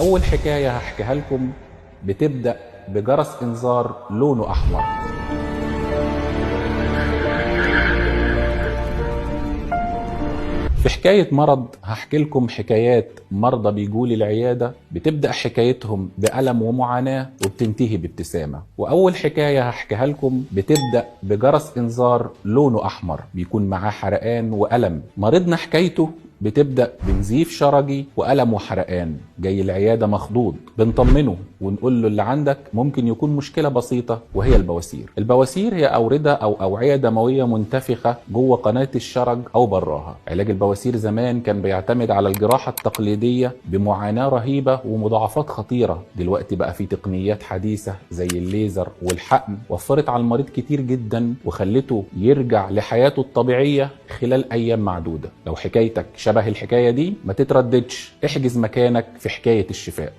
أول حكاية هحكيها لكم بتبدأ بجرس إنذار لونه أحمر. في حكاية مرض هحكي لكم حكايات مرضى بيجوا العيادة بتبدأ حكايتهم بألم ومعاناة وبتنتهي بابتسامة. وأول حكاية هحكيها لكم بتبدأ بجرس إنذار لونه أحمر بيكون معاه حرقان وألم. مريضنا حكايته بتبدأ بنزيف شرجي وألم وحرقان، جاي العيادة مخضوض. بنطمنه ونقول له اللي عندك ممكن يكون مشكلة بسيطة وهي البواسير. البواسير هي أوردة أو أوعية دموية منتفخة جوه قناة الشرج أو براها. علاج البواسير زمان كان بيعتمد على الجراحة التقليدية بمعاناة رهيبة ومضاعفات خطيرة. دلوقتي بقى في تقنيات حديثة زي الليزر والحقن وفرت على المريض كتير جدا وخلته يرجع لحياته الطبيعية خلال أيام معدودة. لو حكايتك شبه الحكاية دي ما تترددش، احجز مكانك في حكاية الشفاء.